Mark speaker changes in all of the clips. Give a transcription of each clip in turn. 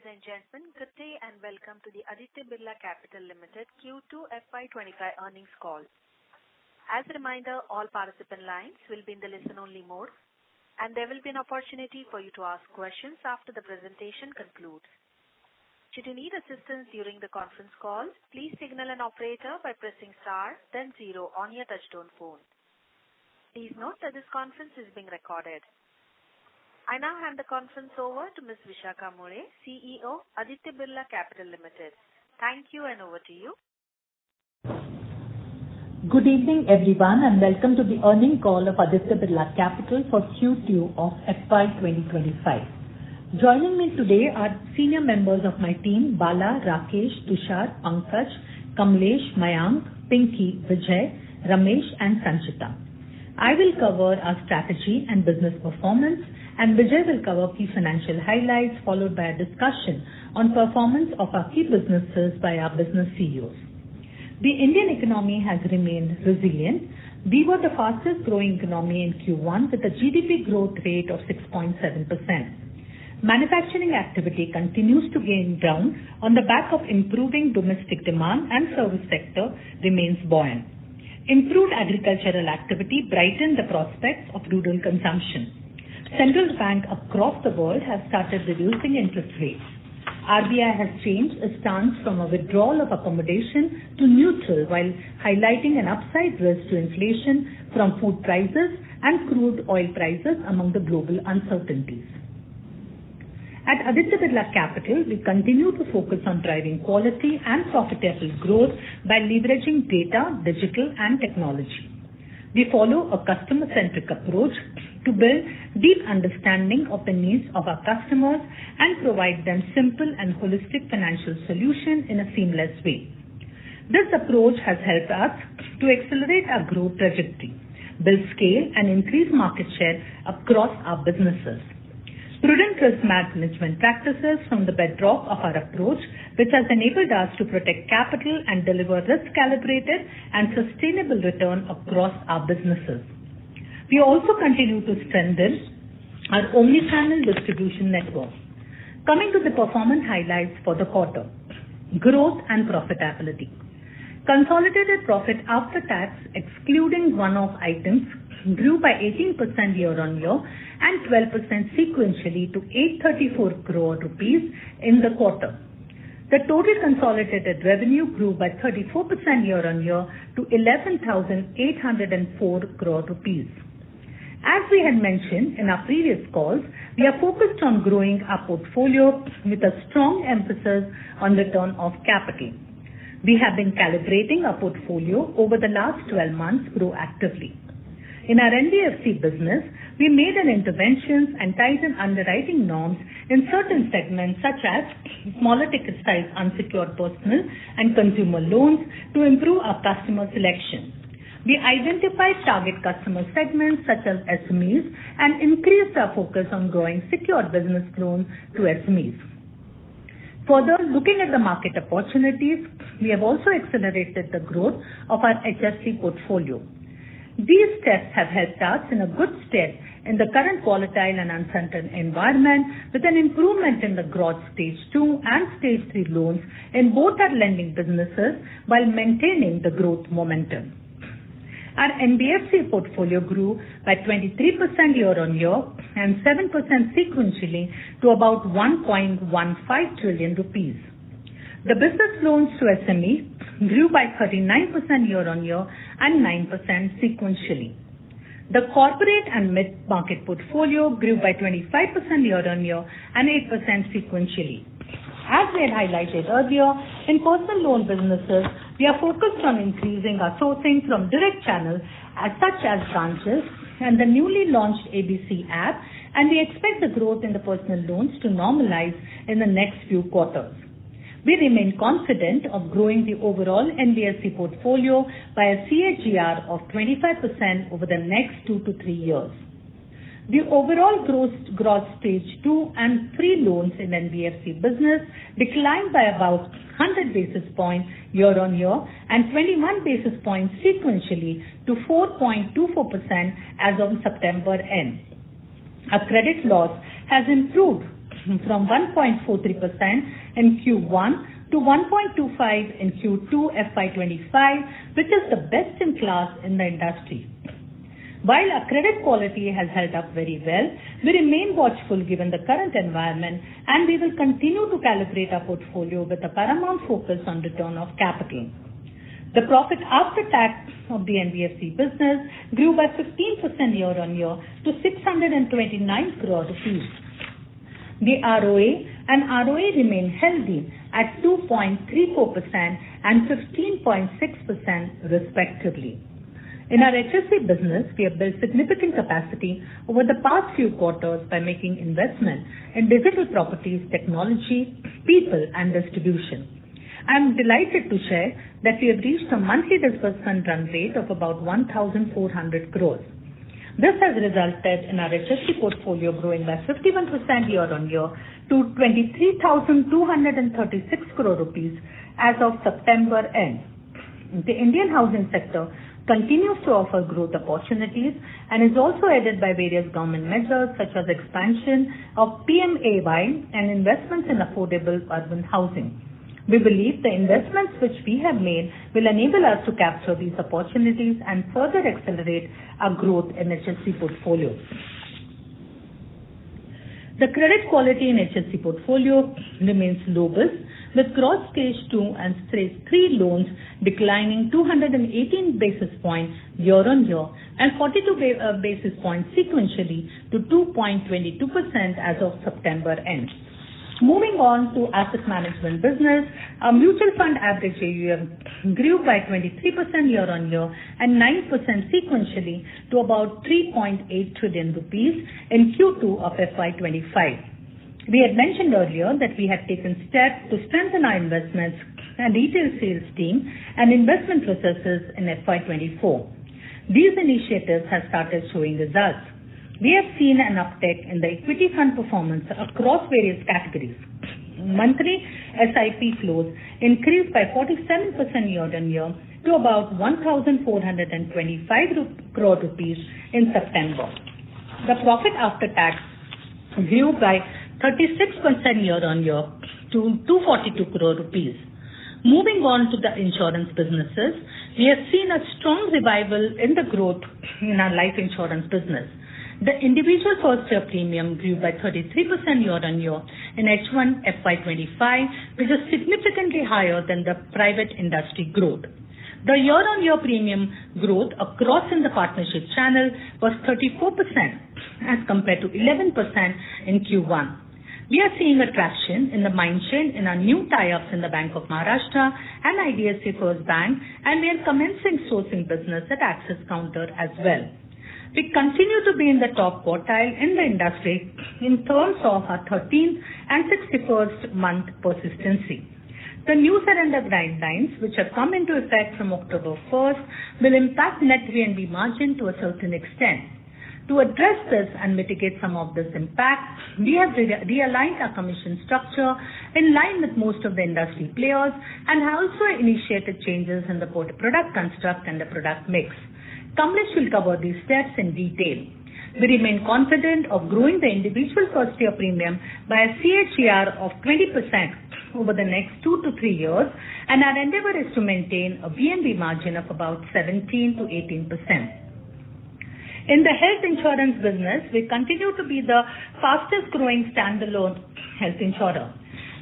Speaker 1: Ladies and gentlemen, good day and welcome to the Aditya Birla Capital Limited Q2 FY25 earnings call. As a reminder, all participant lines will be in the listen-only mode, and there will be an opportunity for you to ask questions after the presentation concludes. Should you need assistance during the conference call, please signal an operator by pressing star, then 0 on your touchtone phone. Please note that this conference is being recorded. I now hand the conference over to Ms. Vishakha Mulye, CEO, Aditya Birla Capital Limited. Thank you and over to you.
Speaker 2: Good evening everyone and welcome to the earnings call of Aditya Birla Capital for Q2 of FY2025. Joining me today are senior members of my team, Bala, Rakesh, Tushar, Pankaj, Kamlesh, Mayank, Pinky, Vijay, Ramesh and Sanchita. I will cover our strategy and business performance, and Vijay will cover key financial highlights followed by a discussion on performance of our key businesses by our business CEOs. The Indian economy has remained resilient. We were the fastest growing economy in Q1 with a GDP growth rate of 6.7%. Manufacturing activity continues to gain ground on the back of improving domestic demand and service sector remains buoyant. Improved agricultural activity brightened the prospects of rural consumption. Central bank across the world has started reducing interest rates. RBI has changed its stance from a withdrawal of accommodation to neutral while highlighting an upside risk to inflation from food prices and crude oil prices among the global uncertainties. At Aditya Birla Capital, we continue to focus on driving quality and profitable growth by leveraging data, digital and technology. We follow a customer-centric approach to build deep understanding of the needs of our customers and provide them simple and holistic financial solutions in a seamless way. This approach has helped us to accelerate our growth trajectory, build scale and increase market share across our businesses. Prudent risk management practices from the bedrock of our approach, which has enabled us to protect capital and deliver risk-calibrated and sustainable return across our businesses. We also continue to strengthen our omnichannel distribution network. Coming to the performance highlights for the quarter, growth and profitability. Consolidated profit after tax, excluding one-off items, grew by 18% year-on-year and 12% sequentially to 834 crore rupees in the quarter. The total consolidated revenue grew by 34% year-on-year to 11,804 crore rupees. As we had mentioned in our previous calls, we are focused on growing our portfolio with a strong emphasis on return of capital. We have been calibrating our portfolio over the last 12 months proactively. In our NBFC business, we made an interventions and tightened underwriting norms in certain segments such as smaller ticket size unsecured personal and consumer loans to improve our customer selection. We identified target customer segments such as SMEs and increased our focus on growing secured business loans to SMEs. Further, looking at the market opportunities, we have also accelerated the growth of our HFC portfolio. These steps have helped us in a good stead in the current volatile and uncertain environment with an improvement in the gross stage 2 and stage 3 loans in both our lending businesses while maintaining the growth momentum. Our NBFC portfolio grew by 23% year-on-year and 7% sequentially to about 1.15 trillion rupees. The business loans to SME grew by 39% year-on-year and 9% sequentially. The corporate and mid-market portfolio grew by 25% year-on-year and 8% sequentially. As we had highlighted earlier, in personal loan businesses, we are focused on increasing our sourcing from direct channels such as branches and the newly launched ABC app, and we expect the growth in the personal loans to normalize in the next few quarters. We remain confident of growing the overall NBFC portfolio by a CAGR of 25% over the next 2 to 3 years. The overall gross stage 2 and 3 loans in NBFC business declined by about 100 basis points year-on-year and 21 basis points sequentially to 4.24% as of September end. Our credit loss has improved from 1.43% in Q1 to 1.25 in Q2 FY25, which is the best in class in the industry. While our credit quality has held up very well, we remain watchful given the current environment, and we will continue to calibrate our portfolio with a paramount focus on return of capital. The profit after tax of the NBFC business grew by 15% year-on-year to 629 crore rupees. The ROA and ROA remain healthy at 2.34% and 15.6% respectively. In our HFC business, we have built significant capacity over the past few quarters by making investment in digital properties, technology, people, and distribution. I am delighted to share that we have reached a monthly disbursement run rate of about 1,400 crores. This has resulted in our HFC portfolio growing by 51% year-on-year to 23,236 crore rupees as of September end. The Indian housing sector continues to offer growth opportunities and is also aided by various government measures such as expansion of PMAY and investments in affordable urban housing. We believe the investments which we have made will enable us to capture these opportunities and further accelerate our growth in HFC portfolio. The credit quality in HFC portfolio remains robust, with gross stage 2 and stage 3 loans declining 218 basis points year-on-year and 42 basis points sequentially to 2.22% as of September end. Moving on to asset management business, our mutual fund average AUM grew by 23% year-on-year and 9% sequentially to about 3.8 trillion rupees in Q2 of FY25. We had mentioned earlier that we had taken steps to strengthen our investments and retail sales team and investment processes in FY24. These initiatives have started showing results. We have seen an uptick in the equity fund performance across various categories. Monthly SIP flows increased by 47% year-on-year to about 1,425 crore rupees in September. The profit after tax grew by 36% year-on-year to 242 crore rupees. Moving on to the insurance businesses, we have seen a strong revival in the growth in our life insurance business. The individual first year premium grew by 33% year-on-year in H1 FY25, which is significantly higher than the private industry growth. The year-on-year premium growth across in the partnership channel was 34% as compared to 11% in Q1. We are seeing a traction in the mindshare in our new tie-ups in the Bank of Maharashtra and IDFC First Bank, and we are commencing sourcing business at Axis Counter as well. We continue to be in the top quartile in the industry in terms of our 13th and 61st month persistency. The new surrender guidelines, which have come into effect from October 1st, will impact net VNB margin to a certain extent. To address this and mitigate some of this impact, we have realigned our commission structure in line with most of the industry players and have also initiated changes in the product construct and the product mix. Kamlesh will cover these steps in detail. We remain confident of growing the individual first year premium by a CAGR of 20% over the next 2 to 3 years, and our endeavor is to maintain a VNB margin of about 17 to 18%. In the health insurance business, we continue to be the fastest growing standalone health insurer.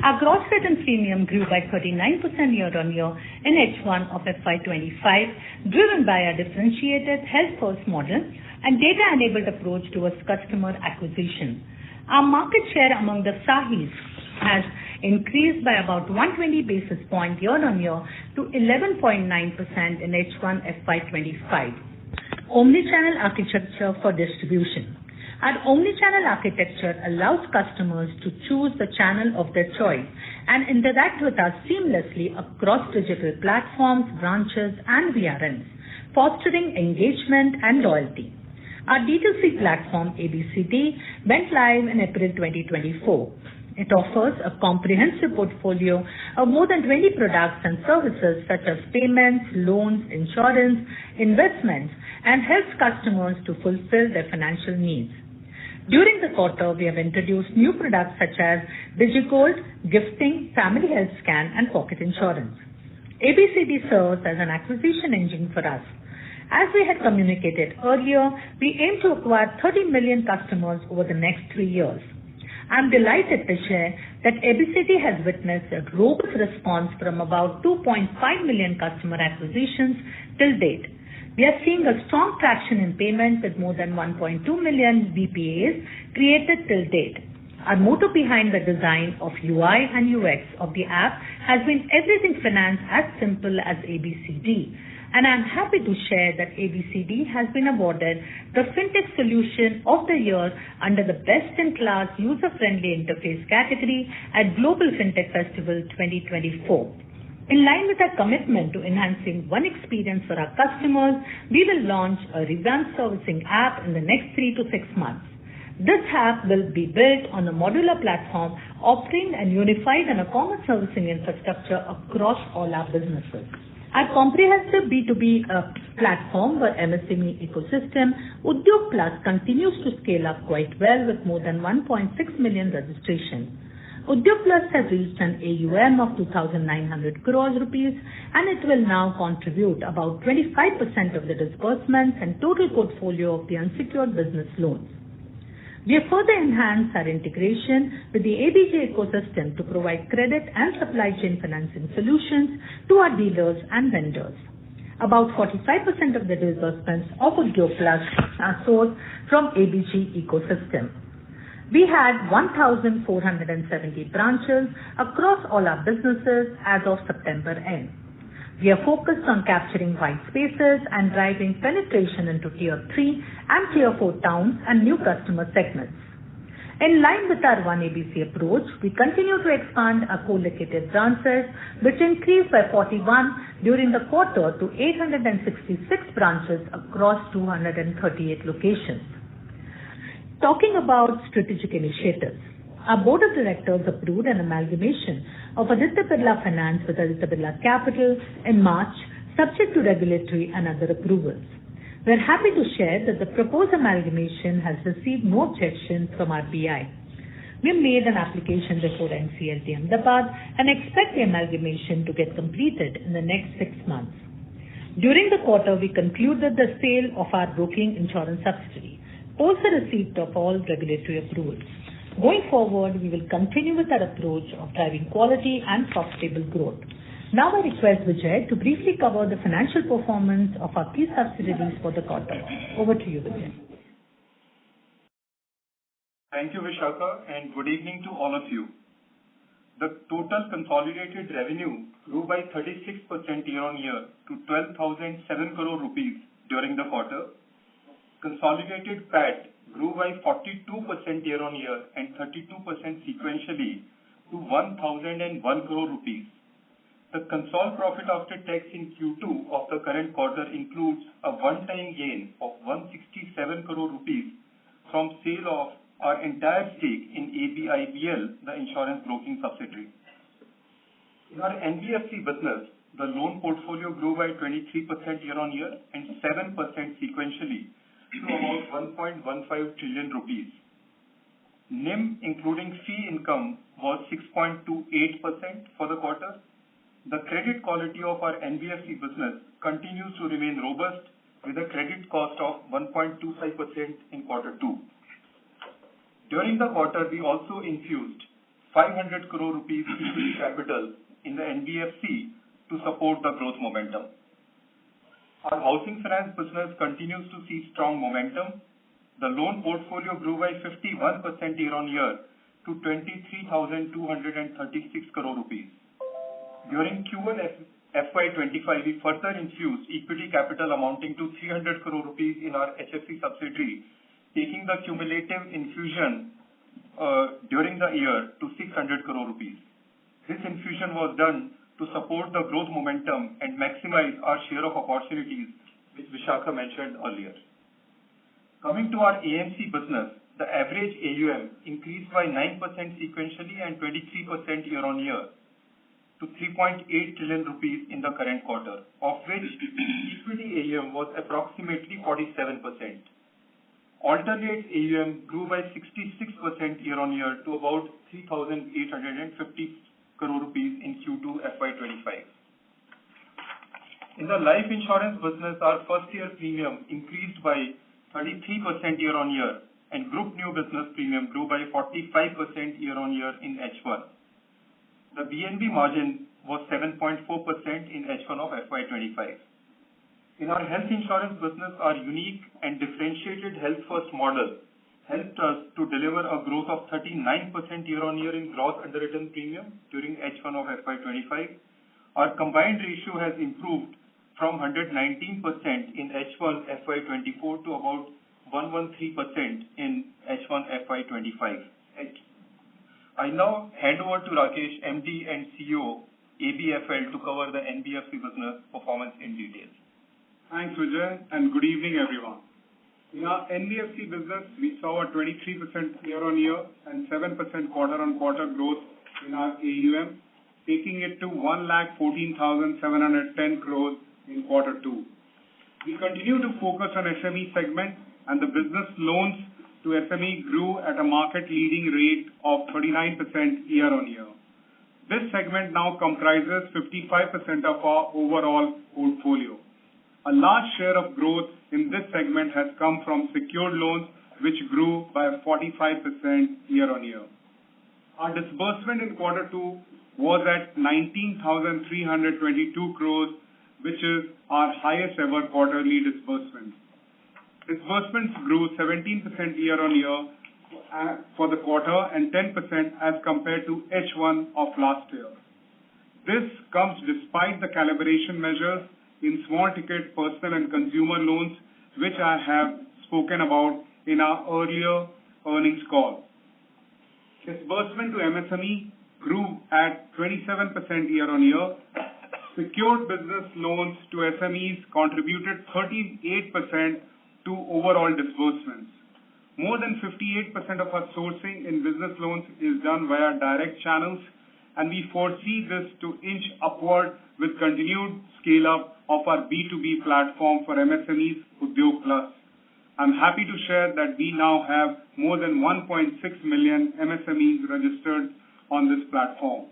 Speaker 2: Our gross written premium grew by 39% year-on-year in H1 of FY25, driven by a differentiated health-first model and data-enabled approach towards customer acquisition. Our market share among the Sahis has increased by about 120 basis points year-on-year to 11.9% in H1 FY25. Omnichannel architecture for distribution. Our omnichannel architecture allows customers to choose the channel of their choice and interact with us seamlessly across digital platforms, branches, and VRNs, fostering engagement and loyalty. Our D2C platform, ABCD, went live in April 2024. It offers a comprehensive portfolio of more than 20 products and services such as payments, loans, insurance, investments, and helps customers to fulfill their financial needs. During the quarter, we have introduced new products such as DigiGold, gifting, family health scan, and pocket insurance. ABCD serves as an acquisition engine for us. As we had communicated earlier, we aim to acquire 30 million customers over the next 3 years. I'm delighted to share that ABCD has witnessed a robust response from about 2.5 million customer acquisitions till date. We are seeing a strong traction in payments with more than 1.2 million VPAs created till date. Our motto behind the design of UI and UX of the app has been everything finance as simple as ABCD. And I'm happy to share that ABCD has been awarded the FinTech Solution of the Year under the Best-in-Class User-Friendly Interface category at Global FinTech Festival 2024. In line with our commitment to enhancing one experience for our customers, we will launch a revamped servicing app in the next 3 to 6 months. This app will be built on a modular platform offering a unified and a common servicing infrastructure across all our businesses. Our comprehensive B2B platform for MSME ecosystem, Udyog Plus, continues to scale up quite well with more than 1.6 million registrations. Udyog Plus has reached an AUM of 2,900 crores rupees and it will now contribute about 25% of the disbursements and total portfolio of the unsecured business loans. We have further enhanced our integration with the ABJ ecosystem to provide credit and supply chain financing solutions to our dealers and vendors. About 45% of the disbursements of Udyog Plus are sourced from ABG ecosystem. We had 1,470 branches across all our businesses as of September end. We are focused on capturing white spaces and driving penetration into Tier 3 and Tier 4 towns and new customer segments. In line with our One ABC approach, we continue to expand our co-located branches, which increased by 41 during the quarter to 866 branches across 238 locations. Talking about strategic initiatives, our Board of Directors approved an amalgamation of Aditya Birla Finance with Aditya Birla Capital in March, subject to regulatory and other approvals. We are happy to share that the proposed amalgamation has received no objection from RBI. We made an application before NCLT Ahmedabad and expect the amalgamation to get completed in the next 6 months. During the quarter, we concluded the sale of our broking insurance subsidiary, post the receipt of all regulatory approvals. Going forward, we will continue with our approach of driving quality and profitable growth. Now I request Vijay to briefly cover the financial performance of our key subsidiaries for the quarter. Over to you, Vijay.
Speaker 3: Thank you, Vishakha, and good evening to all of you. The total consolidated revenue grew by 36% year-on-year to 12,007 crore rupees during the quarter. Consolidated PAT grew by 42% year-on-year and 32% sequentially to 1,001 crore rupees. The consolidated profit after tax in Q2 of the current quarter includes a one-time gain of 167 crore rupees from sale of our entire stake in ABIBL, the insurance broking subsidiary. In our NBFC business, the loan portfolio grew by 23% year-on-year and 7% sequentially to about 1.15 trillion rupees. NIM, including fee income, was 6.28% for the quarter. The credit quality of our NBFC business continues to remain robust with a credit cost of 1.25% in quarter 2. During the quarter, we also infused 500 crore rupees equity capital in the NBFC to support the growth momentum. Our housing finance business continues to see strong momentum. The loan portfolio grew by 51% year-on-year to 23,236 crore rupees. During Q1 FY25, we further infused equity capital amounting to 300 crore rupees in our HFC subsidiary, taking the cumulative infusion during the year to 600 crore rupees. This infusion was done to support the growth momentum and maximize our share of opportunities, which Vishakha mentioned earlier. Coming to our AMC business, the average AUM increased by 9% sequentially and 23% year-on-year to 3.8 trillion rupees in the current quarter, of which equity AUM was approximately 47%. alternate AUM grew by 66% year-on-year to about 3,850 crore rupees in Q2 FY25. In the life insurance business, our first-year premium increased by 33% year-on-year, and group new business premium grew by 45% year-on-year in H1. The VNB margin was 7.4% in H1 of FY25. In our health insurance business, our unique and differentiated health first model helped us to deliver a growth of 39% year-on-year in gross underwritten premium during H1 of FY25. Our combined ratio has improved from 119% in H1 FY24 to about 113% in H1 FY25. I now hand over to Rakesh, MD and CEO, ABFL, to cover the NBFC business performance in detail.
Speaker 4: Thanks, Vijay, and good evening, everyone. In our NBFC business, we saw a 23% year-on-year and 7% quarter-on-quarter growth in our AUM, taking it to 1,14,710 crores in quarter two. We continue to focus on SME segment, and the business loans to SME grew at a market-leading rate of 39% year-on-year. This segment now comprises 55% of our overall portfolio. A large share of growth in this segment has come from secured loans, which grew by 45% year-on-year. Our disbursement in quarter two was at 19,322 crores, which is our highest ever quarterly disbursement. Disbursements grew 17% year-on-year for the quarter and 10% as compared to H1 of last year. This comes despite the calibration measures in small ticket personal and consumer loans, which I have spoken about in our earlier earnings call. Disbursement to MSME grew at 27% year-on-year. Secured business loans to SMEs contributed 38% to overall disbursements. More than 58% of our sourcing in business loans is done via direct channels, and we foresee this to inch upward with continued scale-up of our B2B platform for MSMEs, Udyog Plus. I'm happy to share that we now have more than 1.6 million MSMEs registered on this platform.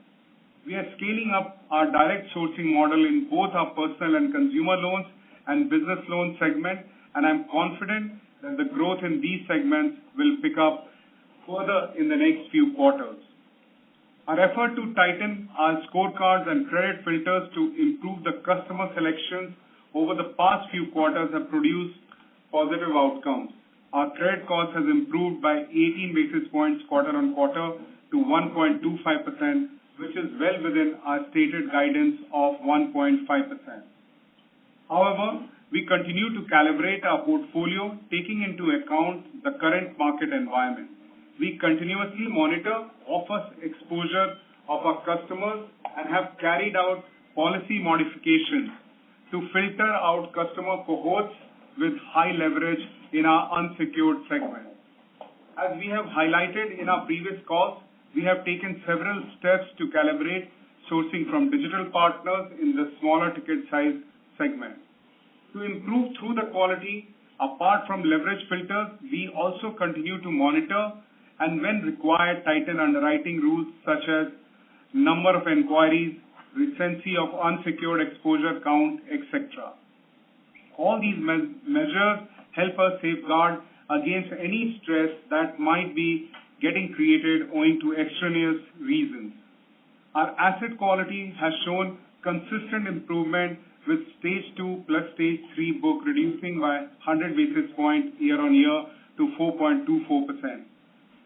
Speaker 4: We are scaling up our direct sourcing model in both our personal and consumer loans and business loan segment, and I'm confident that the growth in these segments will pick up further in the next few quarters. Our effort to tighten our scorecards and credit filters to improve the customer selections over the past few quarters have produced positive outcomes. Our credit cost has improved by 18 basis points quarter on quarter to 1.25%, which is well within our stated guidance of 1.5%. However, we continue to calibrate our portfolio, taking into account the current market environment. We continuously monitor office exposure of our customers and have carried out policy modifications to filter out customer cohorts with high leverage in our unsecured segment. As we have highlighted in our previous calls, we have taken several steps to calibrate sourcing from digital partners in the smaller ticket size segment. To improve through the quality, apart from leverage filters, we also continue to monitor and when required, tighten underwriting rules such as number of inquiries, recency of unsecured exposure count, etc. All these measures help us safeguard against any stress that might be getting created owing to extraneous reasons. Our asset quality has shown consistent improvement with stage 2 plus stage 3 book reducing by 100 basis points year-on-year to 4.24%.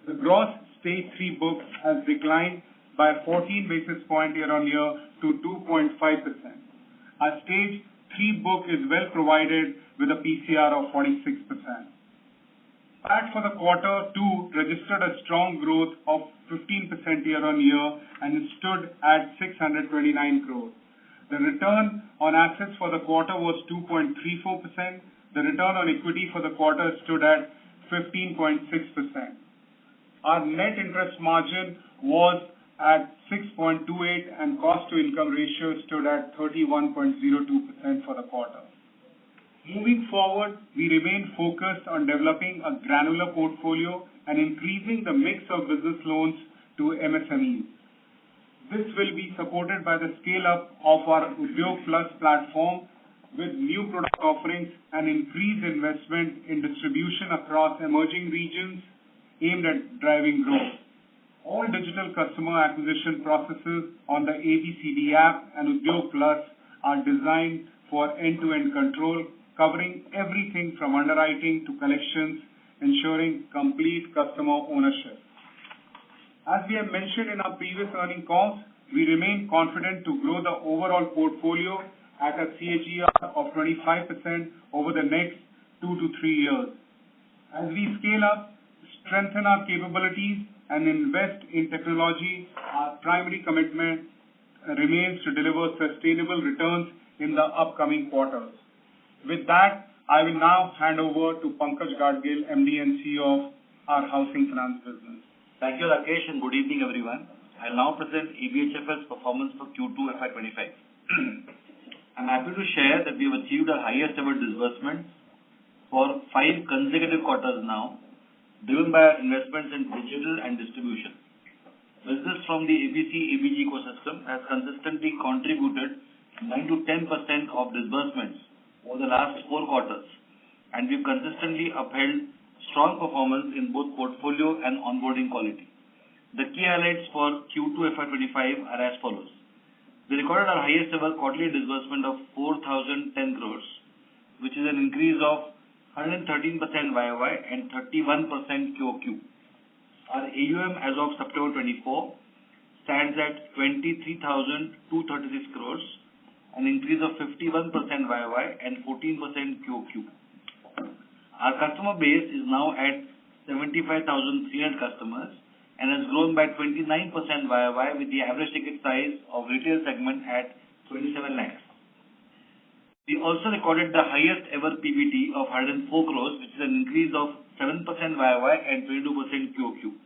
Speaker 4: The gross stage 3 book has declined by 14 basis points year-on-year to 2.5%. Our stage 3 book is well provided with a PCR of 46%. PAT for the quarter 2 registered a strong growth of 15% year-on-year and stood at 629 crores. The return on assets for the quarter was 2.34%. The return on equity for the quarter stood at 15.6%. Our net interest margin was at 6.28 and cost to income ratio stood at 31.02% for the quarter. Moving forward, we remain focused on developing a granular portfolio and increasing the mix of business loans to MSMEs. This will be supported by the scale-up of our Udyog Plus platform with new product offerings and increased investment in distribution across emerging regions aimed at driving growth. All digital customer acquisition processes on the ABCD app and Udyog Plus are designed for end-to-end control, covering everything from underwriting to collections, ensuring complete customer ownership. As we have mentioned in our previous earnings calls, we remain confident to grow the overall portfolio at a CAGR of 25% over the next 2 to 3 years. As we scale up, strengthen our capabilities, and invest in technology, our primary commitment remains to deliver sustainable returns in the upcoming quarters. With that, I will now hand over to Pankaj Gadgil, MD and CEO of our housing finance business.
Speaker 5: Thank you, Rakesh, and good evening, everyone. I'll now present ABHFL's performance for Q2 FY25. I'm happy to share that we have achieved our highest ever disbursement for 5 consecutive quarters now, driven by our investments in digital and distribution. Business from the ABG ecosystem has consistently contributed 9 to 10% of disbursements over the last 4 quarters, and we've consistently upheld strong performance in both portfolio and onboarding quality. The key highlights for Q2 FY25 are as follows. We recorded our highest ever quarterly disbursement of 4,010 crores, which is an increase of 113% YOY and 31% QOQ. Our AUM as of September 24 stands at 23,236 crores, an increase of 51% YOY and 14% QOQ. Our customer base is now at 75,300 customers and has grown by 29% YOY with the average ticket size of retail segment at 27 lakhs. We also recorded the highest ever PBT of 104 crores, which is an increase of 7% YOY and 22% QOQ.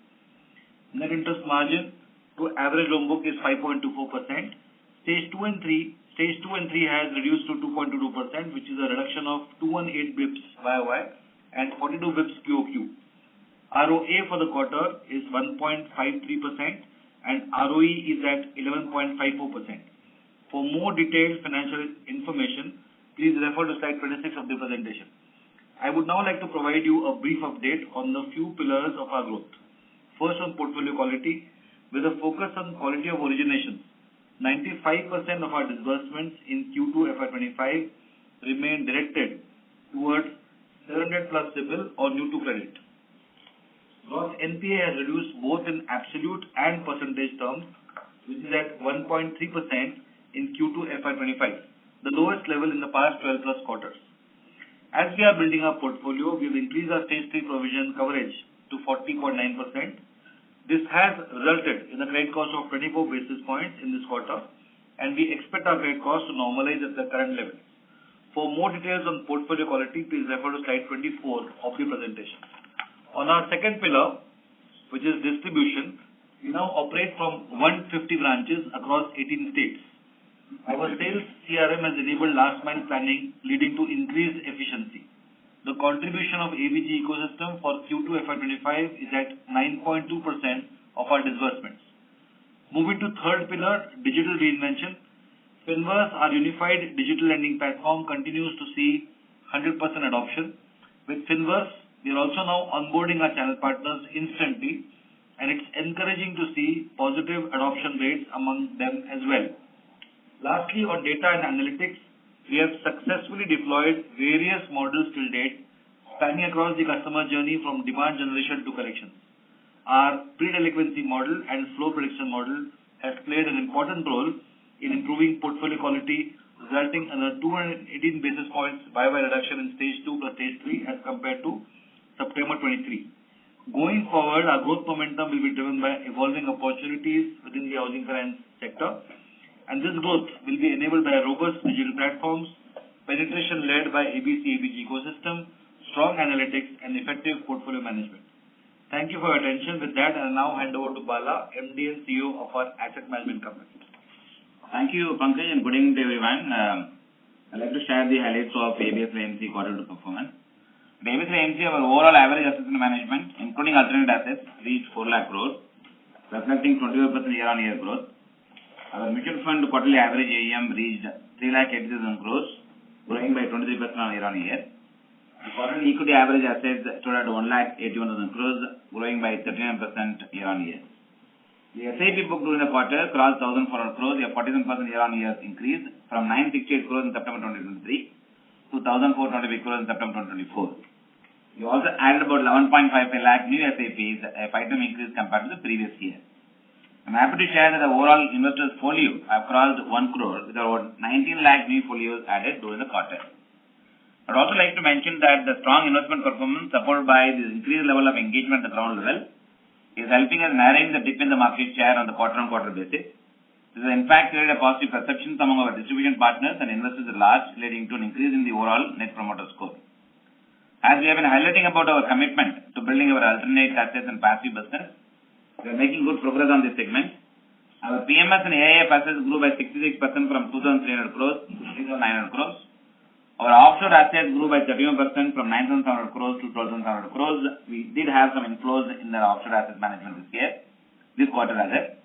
Speaker 5: Net interest margin to average loan book is 5.24%. Stage 2 and 3 has reduced to 2.22%, which is a reduction of 218 bips YOY and 42 bips QOQ. ROA for the quarter is 1.53% and ROE is at 11.54%. For more detailed financial information, please refer to slide 26 of the presentation. I would now like to provide you a brief update on the few pillars of our growth. First, on portfolio quality, with a focus on quality of originations. 95% of our disbursements in Q2 FY25 remain directed towards 700 plus CIBIL or new to credit. Gross NPA has reduced both in absolute and percentage terms, which is at 1.3% in Q2 FY25, the lowest level in the past 12 plus quarters. As we are building our portfolio, we have increased our stage 3 provision coverage to 40.9%. This has resulted in a credit cost of 24 basis points in this quarter, and we expect our credit cost to normalize at the current level. For more details on portfolio quality, please refer to slide 24 of the presentation. On our second pillar, which is distribution, we now operate from 150 branches across 18 states. Our sales CRM has enabled last mile planning, leading to increased efficiency. The contribution of ABG ecosystem for Q2 FY25 is at 9.2% of our disbursements. Moving to third pillar, digital reinvention. Finverse, our unified digital lending platform, continues to see 100% adoption. With Finverse, we are also now onboarding our channel partners instantly, and it's encouraging to see positive adoption rates among them as well. Lastly, on data and analytics, we have successfully deployed various models till date, spanning across the customer journey from demand generation to collections. Our pre-delinquency model and flow prediction model has played an important role in improving portfolio quality, resulting in a 218 basis points YOY reduction in stage 2 plus stage 3 as compared to September 23. Going forward, our growth momentum will be driven by evolving opportunities within the housing finance sector, and this growth will be enabled by robust digital platforms, penetration led by ABG ecosystem, strong analytics, and effective portfolio management. Thank you for your attention. With that, I now hand over to Birla, MD and CEO of our asset management company.
Speaker 6: Thank you, Pankaj, and good evening to everyone.
Speaker 5: I'd like to share the highlights of ABSL AMC quarter 2 performance. At ABSL AMC, our overall average assets under management, including alternate assets, reached 4 lakh crores, reflecting 25% year-on-year growth. Our mutual fund quarterly average AUM reached 3,80,000 crores, growing by 23% on year-on-year. The quarterly equity average assets stood at 1,81,000 crores, growing by 39% year-on-year. The SIP book during the quarter crossed 1,400 crores, a 47% year-on-year increase from 968 crores in September 2023 to 1,425 crores in September 2024. We also added about 11.55 lakh new SIPs, a 5 times increase compared to the previous year. I'm happy to share that the overall investors' folio have crossed 1 crore with about 19 lakh new folios added during the quarter. I'd also like to mention that the strong investment performance supported by the increased level of engagement at the ground level is helping us narrowing the dip in the market share on the quarter-on-quarter basis. This has in fact created a positive perception among our distribution partners and investors at large, leading to an increase in the overall net promoter score. As we have been highlighting about our commitment to building our alternate assets and passive business, we are making good progress on this segment. Our PMS and AIF assets grew by 66% from 2,300 crores to 3,900 crores. Our offshore assets grew by 31% from 9,700 crores to 12,700 crores. We did have some inflows in the offshore asset management this quarter rather.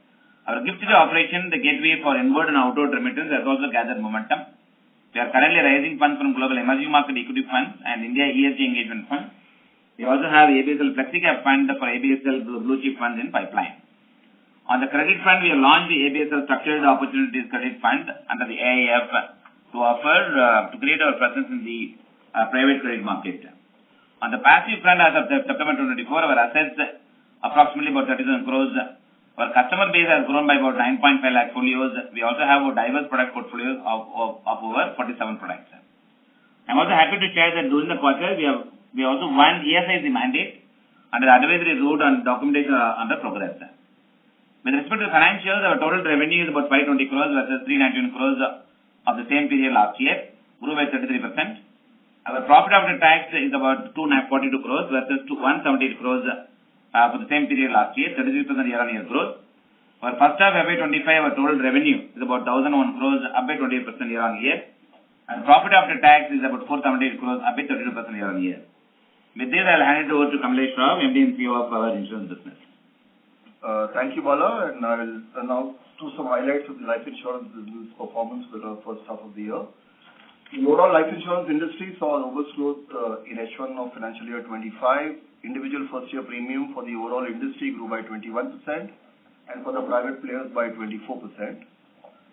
Speaker 5: Our GIFT City operation, the gateway for inward and outward remittance, has also gathered momentum. We are currently raising funds from Global Emerging Market Equity Funds and India ESG Engagement Fund. We also have ABSL FlexiCap Fund for ABSL Blue Chip Funds in pipeline. On the credit fund, we have launched the ABSL Structured Opportunities Credit Fund under the AIF to create our presence in the private credit market. On the passive front, as of September 2024, our assets approximately about 30,000 crores. Our customer base has grown by about 9.5 lakh folios. We also have a diverse product portfolio of over 47 products. I'm also happy to share that during the quarter, we also won ESIC mandate under the advisory route and documentation under progress. With respect to financials, our total revenue is about 520 crores versus 391 crores of the same period last year, grew by 33%. Our profit after tax is about 242 crores versus 178 crores for the same period last year, 33% year-on-year growth. For first half FY25, our total revenue is about 1,001 crores, up by 28% year-on-year. And profit after tax is about 478 crores, up by 32% year-on-year. With this, I'll hand it over to Kamlesh Rao, MD and CEO of our insurance business.
Speaker 6: Thank you, Bala, and I will now do some highlights of the life insurance business performance for the first half of the year. The overall life insurance industry saw robust growth in H1 of financial year 25. Individual first-year premium for the overall industry grew by 21% and for the private players by 24%.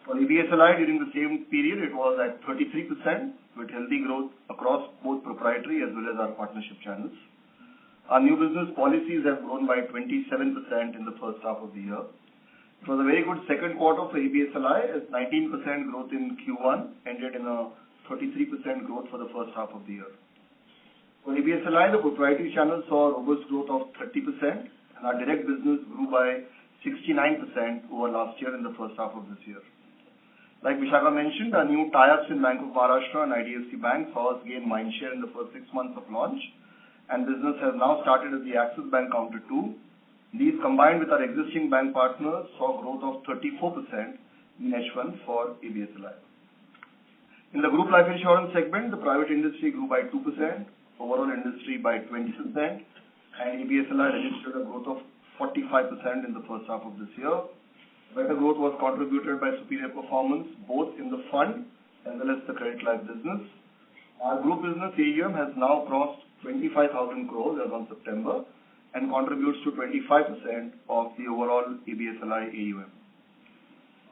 Speaker 6: For ABSLI during the same period, it was at 33% with healthy growth across both proprietary as well as our partnership channels. Our new business policies have grown by 27% in the first half of the year. It was a very good second quarter for ABSLI as 19% growth in Q1 ended in a 33% growth for the first half of the year. For ABSLI, the proprietary channel saw a robust growth of 30% and our direct business grew by 69% over last year in the first half of this year. Like Vishakha mentioned, our new tie-ups in Bank of Maharashtra and IDFC Bank saw us gain mindshare in the first 6 months of launch, and business has now started at the Axis Bank counter too. These combined with our existing bank partners saw growth of 34% in H1 for ABSLI. In the group life insurance segment, the private industry grew by 2%, overall industry by 20%, and ABSLI registered a growth of 45% in the first half of this year. Better growth was contributed by superior performance both in the fund as well as the credit life business. Our group business AUM has now crossed 25,000 crores as on September and contributes to 25% of the overall ABSLI AUM.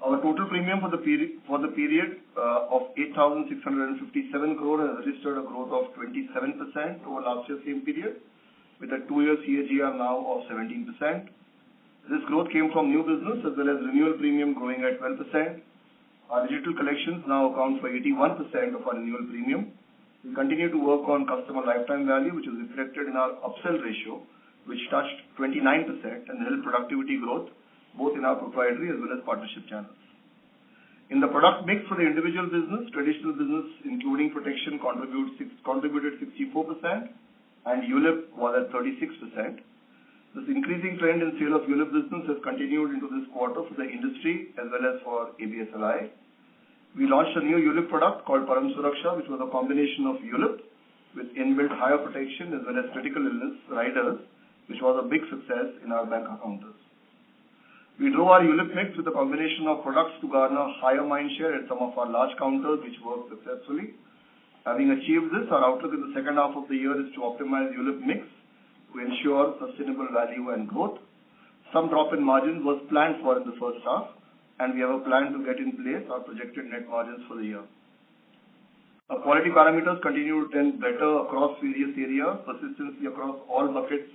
Speaker 6: Our total premium for the period of 8,657 crore has registered a growth of 27% over last year's same period, with a 2-year CAGR now of 17%. This growth came from new business as well as renewal premium growing at 12%. Our digital collections now account for 81% of our renewal premium. We continue to work on customer lifetime value, which is reflected in our upsell ratio, which touched 29% and helped productivity growth both in our proprietary as well as partnership channels. In the product mix for the individual business, traditional business including protection contributed 64% and ULIP was at 36%. This increasing trend in sale of ULIP business has continued into this quarter for the industry as well as for ABSLI. We launched a new ULIP product called Param Suraksha, which was a combination of ULIP with inbuilt higher protection as well as critical illness riders, which was a big success in our bank accounters. We drove our ULIP mix with a combination of products to garner higher mind share at some of our large counters, which worked successfully. Having achieved this, our outlook in the second half of the year is to optimize ULIP mix to ensure sustainable value and growth. Some drop in margins was planned for in the first half, and we have a plan to get in place our projected net margins for the year. Our quality parameters continue to trend better across various areas. Persistency across all buckets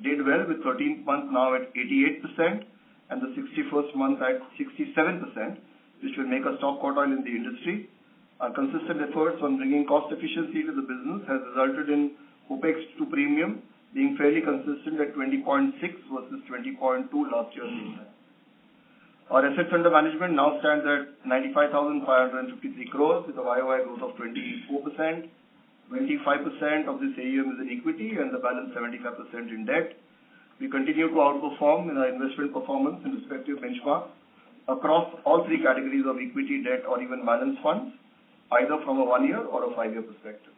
Speaker 6: did well, with 13th month now at 88% and the 61st month at 67%, which will make us top quartile in the industry. Our consistent efforts on bringing cost efficiency to the business has resulted in OPEX to premium being fairly consistent at 20.6 versus 20.2 last year. Our assets under management now stands at 95,553 crores with a YOY growth of 24%. 25% of this AUM is in equity and the balance 75% in debt. We continue to outperform in our investment performance in respective benchmarks across all three categories of equity, debt, or even balance funds, either from a 1-year or a 5-year perspective.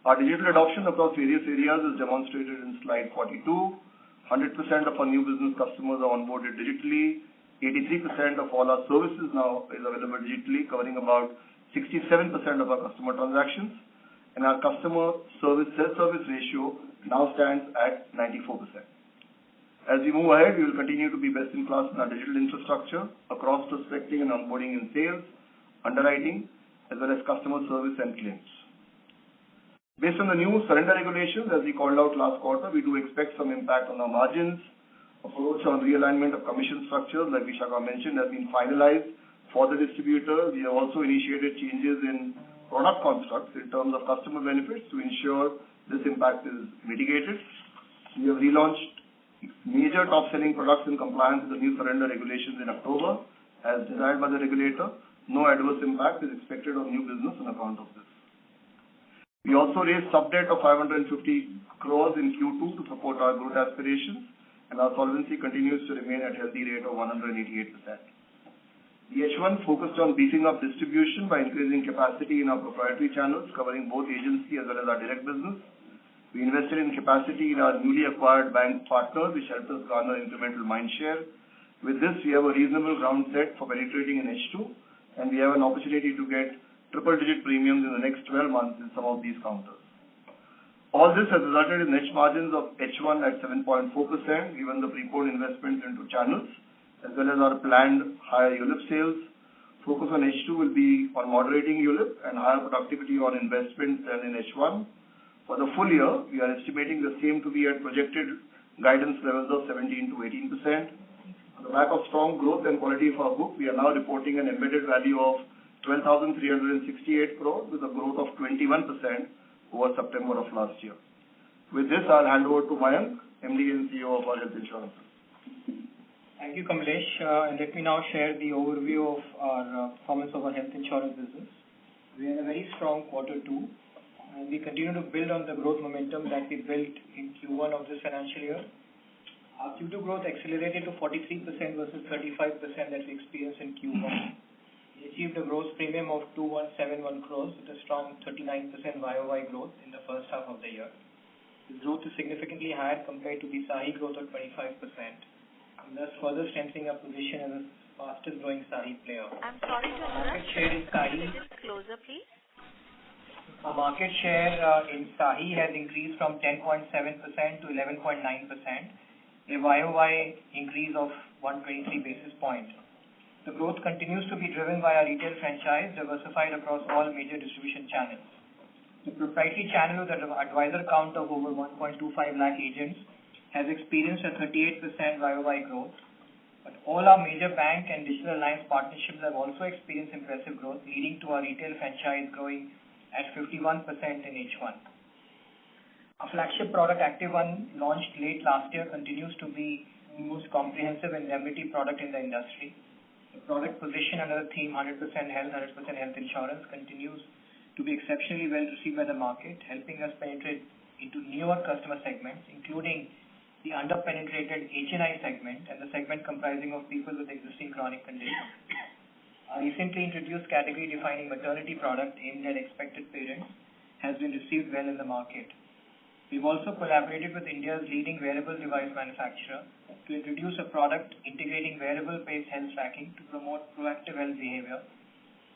Speaker 6: Our digital adoption across various areas is demonstrated in slide 42. 100% of our new business customers are onboarded digitally. 83% of all our services now is available digitally, covering about 67% of our customer transactions. And our customer service self-service ratio now stands at 94%. As we move ahead, we will continue to be best in class in our digital infrastructure across prospecting and onboarding in sales, underwriting, as well as customer service and claims. Based on the new surrender regulations, as we called out last quarter, we do expect some impact on our margins. Approach on realignment of commission structures, like Vishakha mentioned, has been finalized for the distributor. We have also initiated changes in product constructs in terms of customer benefits to ensure this impact is mitigated. We have relaunched major top-selling products in compliance with the new surrender regulations in October, as desired by the regulator. No adverse impact is expected on new business on account of this. We also raised sub-debt of 550 crores in Q2 to support our growth aspirations, and our solvency continues to remain at a healthy rate of 188%. The H1 focused on beefing up distribution by increasing capacity in our proprietary channels, covering both agency as well as our direct business. We invested in capacity in our newly acquired bank partners, which helped us garner incremental mind share. With this, we have a reasonable ground set for penetrating in H2, and we have an opportunity to get triple-digit premiums in the next 12 months in some of these counters. All this has resulted in net margins of H1 at 7.4%, given the preponed investments into channels, as well as our planned higher ULIP sales. Focus on H2 will be on moderating ULIP and higher productivity on investments than in H1. For the full year, we are estimating the same to be at projected guidance levels of 17 to 18%. On the back of strong growth and quality of our book, we are now reporting an embedded value of 12,368 crores with a growth of 21% over September of last year. With this, I'll hand over to Mayank, MD and CEO of our health insurance.
Speaker 7: Thank you, Kamlesh. And let me now share the overview of our performance of our health insurance business. We had a very strong Q2, and we continue to build on the growth momentum that we built in Q1 of this financial year. Our Q2 growth accelerated to 43% versus 35% that we experienced in Q1. We achieved a gross premium of 2,171 crores with a strong 39% YOY growth in the first half of the year. This growth is significantly higher compared to the SAHI growth of 25%. And thus further strengthening our position as the fastest growing SAHI player.
Speaker 1: I'm sorry to interrupt.
Speaker 7: Market share in SAHI.
Speaker 1: Closer, please.
Speaker 7: Our market share in SAHI has increased from 10.7% to 11.9%, a YOY increase of 123 basis points. The growth continues to be driven by our retail franchise diversified across all major distribution channels. The proprietary channel with an advisor count of over 1.25 lakh agents has experienced a 38% YOY growth. But all our major bank and digital alliance partnerships have also experienced impressive growth, leading to our retail franchise growing at 51% in H1. Our flagship product, Active One, launched late last year, continues to be the most comprehensive indemnity product in the industry. The product position under the theme 100% health, 100% health insurance continues to be exceptionally well received by the market, helping us penetrate into newer customer segments, including the under-penetrated HNI segment and the segment comprising of people with existing chronic conditions. Our recently introduced category-defining maternity product aimed at expected parents has been received well in the market. We've also collaborated with India's leading wearable device manufacturer to introduce a product integrating wearable-based health tracking to promote proactive health behavior,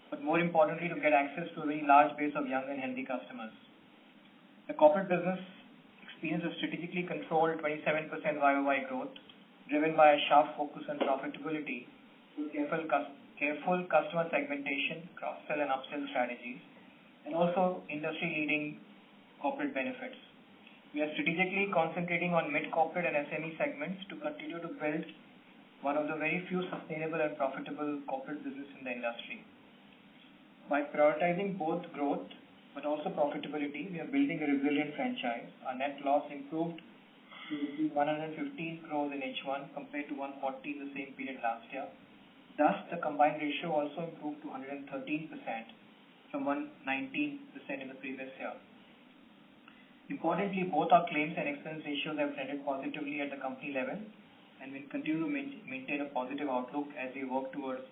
Speaker 7: but more importantly, to get access to a very large base of young and healthy customers. The corporate business experienced a strategically controlled 27% YOY growth, driven by a sharp focus on profitability through careful customer segmentation, cross-sell and upsell strategies, and also industry-leading corporate benefits. We are strategically concentrating on mid-corporate and SME segments to continue to build one of the very few sustainable and profitable corporate businesses in the industry. By prioritizing both growth but also profitability, we are building a resilient franchise. Our net loss improved to 115 crores in H1 compared to 140 in the same period last year. Thus, the combined ratio also improved to 113% from 119% in the previous year. Importantly, both our claims and expense ratios have trended positively at the company level, and will continue to maintain a positive outlook as we work towards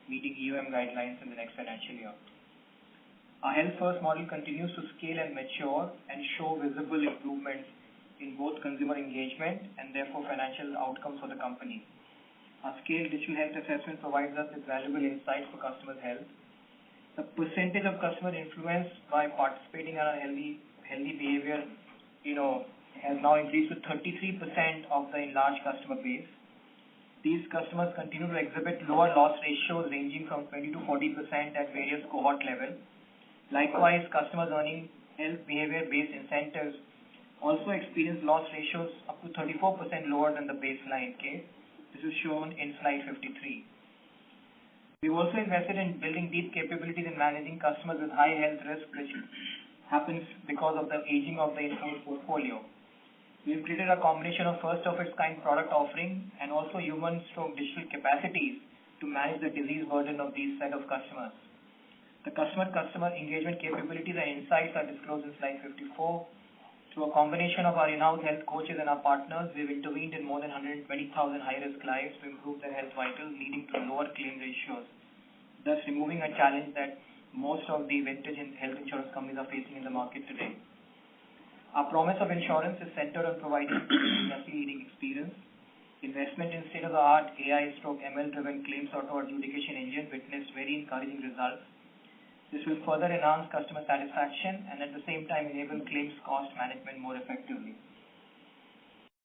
Speaker 7: meeting EOM guidelines in the next financial year. Our health first model continues to scale and mature and show visible improvements in both consumer engagement and therefore financial outcomes for the company. Our scaled digital health assessment provides us with valuable insights for customers' health. The percentage of customer influence by participating in our healthy behavior, has now increased to 33% of the enlarged customer base. These customers continue to exhibit lower loss ratios ranging from 20 to 40% at various cohort levels. Likewise, customers earning health behavior-based incentives also experience loss ratios up to 34% lower than the baseline case. This is shown in slide 53. We've also invested in building deep capabilities in managing customers with high health risk, which happens because of the aging of the in-force portfolio. We've created a combination of first-of-its-kind product offering and also human/digital capacities to manage the disease burden of these set of customers. The customer engagement capabilities and insights are disclosed in slide 54. Through a combination of our in-house health coaches and our partners, we've intervened in more than 120,000 high-risk lives to improve their health vitals, leading to lower claim ratios, thus removing a challenge that most of the vintage health insurance companies are facing in the market today. Our promise of insurance is centered on providing industry-leading experience. Investment in state-of-the-art AI/ML-driven claims auto adjudication engine witnessed very encouraging results. This will further enhance customer satisfaction and at the same time enable claims cost management more effectively.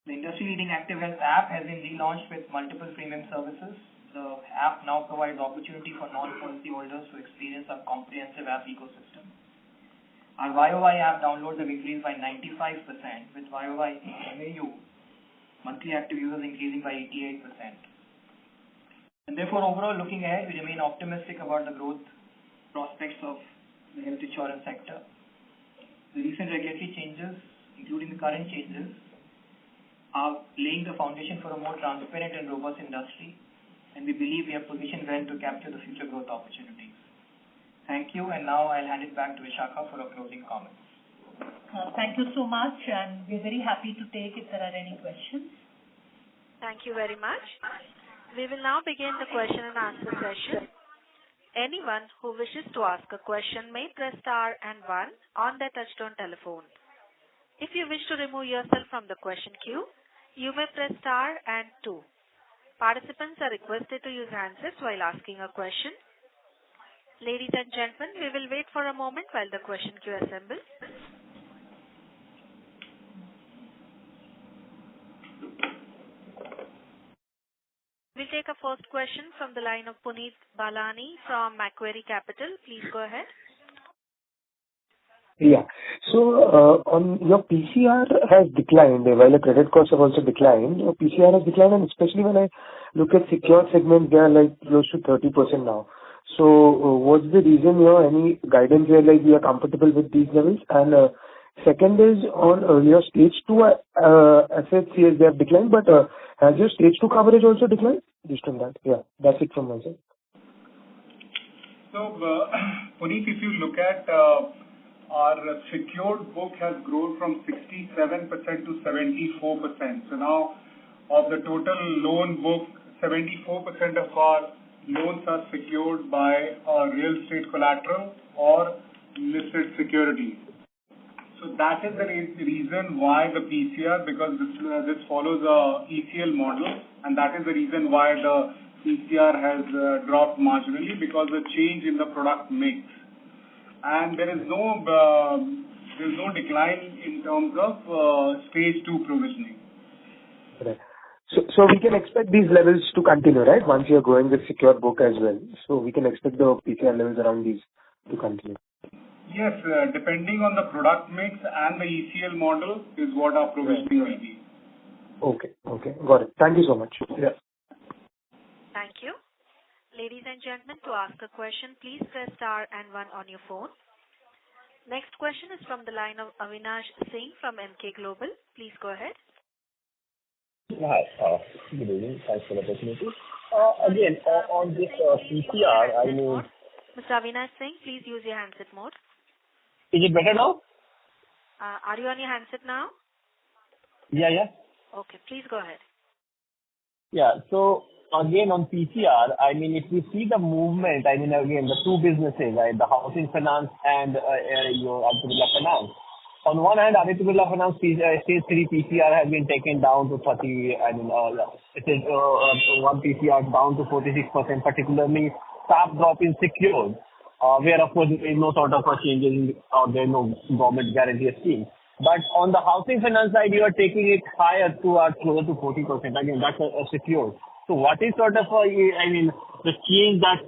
Speaker 7: The industry-leading Active Health app has been relaunched with multiple premium services. The app now provides opportunity for non-policy holders to experience our comprehensive app ecosystem. Our YOY app downloads have increased by 95%, with YOY MAU, monthly active users, increasing by 88%. And therefore, overall, looking ahead, we remain optimistic about the growth prospects of the health insurance sector. The recent regulatory changes, including the current changes, are laying the foundation for a more transparent and robust industry, and we believe we are positioned well to capture the future growth opportunities. Thank you, and now I'll hand it back to Vishakha for her closing comments.
Speaker 2: Thank you so much, and we're very happy to take if there are any questions.
Speaker 1: Thank you very much. We will now begin the question and answer session. Anyone who wishes to ask a question may press star and 1 on their touchtone telephone. If you wish to remove yourself from the question queue, you may press star and 2. Participants are requested to use handsets while asking a question. Ladies and gentlemen, we will wait for a moment while the question queue assembles. We'll take a first question from the line of Puneet Balani from Macquarie Capital. Please go ahead.
Speaker 8: Yeah. So, on your PCR has declined, while the credit costs have also declined. Your PCR has declined, and especially when I look at secured segment, they are like close to 30% now. So, what's the reason here? Any guidance here, like we are comfortable with these levels? And second is on your stage 2 assets, yes, they have declined, but has your stage 2 coverage also declined? Just on that. Yeah, that's it from my side.
Speaker 4: So, Puneet, if you look at our secured book has grown from 67% to 74%. So now, of the total loan book, 74% of our loans are secured by real estate collateral or listed securities. So that is the reason why the PCR, because this follows a ECL model, and that is the reason why the PCR has dropped marginally, because the change in the product mix. And there is no decline in terms of stage 2 provisioning.
Speaker 8: Right. So we can expect these levels to continue, right? Once you're growing the secured book as well. So we can expect the PCR levels around these to continue.
Speaker 4: Yes, depending on the product mix and the ECL model is what our provisioning will be.
Speaker 8: Okay. Got it. Thank you so much. Yeah.
Speaker 1: Thank you. Ladies and gentlemen, to ask a question, please press star and 1 on your phone. Next question is from the line of Avinash Singh from Emkay Global. Please go ahead.
Speaker 9: Hi. Good evening. Thanks for the opportunity. Again, on this PCR, I mean...
Speaker 1: Mr. Avinash Singh, please use your handset mode.
Speaker 9: Is it better now?
Speaker 1: Are you on your handset now?
Speaker 9: Yeah.
Speaker 1: Okay, please go ahead.
Speaker 9: Yeah. So again on PCR, I mean, if we see the movement, I mean, again, the two businesses, right, the housing finance and your Aditya Birla Finance. On one hand, Aditya Birla Finance stage 3 PCR has been taken down to 30, I mean, it is one PCR down to 46%, particularly sharp drop in secured. Where of course there is no sort of a change in, or there is no government guarantee scheme. But on the housing finance side, you are taking it higher towards closer to 40%. Again, that's a secured. So what is sort of I mean, the change that,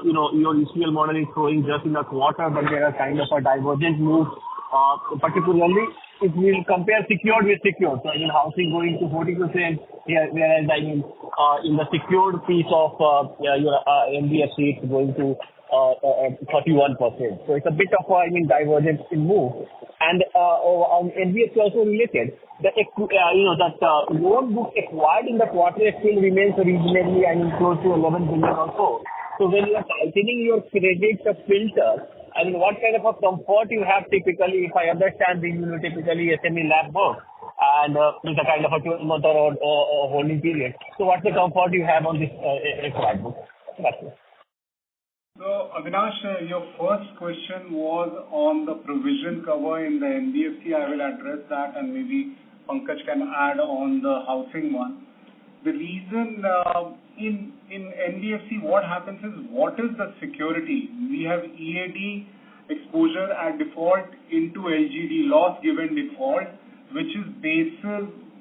Speaker 9: your ECL model is showing just in a quarter, but there are kind of a divergent move, particularly if we compare secured with secured. So I mean, housing going to 40%, whereas I mean, in the secured piece of your NBFC, it's going to 31%. So it's a bit of divergence in move. And on NBFC also related, that loan book acquired in the quarter still remains reasonably, close to 11 billion or so. So when you are tightening your credit filter, what kind of a comfort you have typically, if I understand, typically SME lab book and with a kind of a 12-month or holding period. So what's the comfort you have on this acquired book? That's it.
Speaker 4: So, Avinash, your first question was on the provision cover in the NBFC. I will address that, and maybe Pankaj can add on the housing one. The reason in NBFC, what happens is, what is the security? We have EAD exposure at default into LGD, loss given default, which is based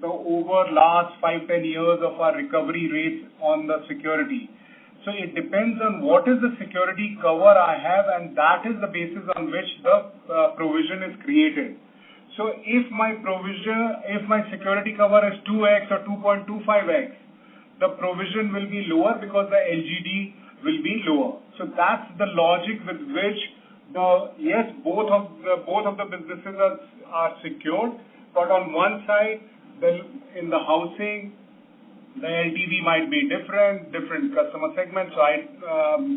Speaker 4: the over last 5-10 years of our recovery rates on the security. So it depends on what is the security cover I have, and that is the basis on which the provision is created. So if my security cover is 2x or 2.25x, the provision will be lower because the LGD will be lower. So that's the logic with which both of the businesses are secured, but on one side, in the housing, the LTV might be different customer segments, so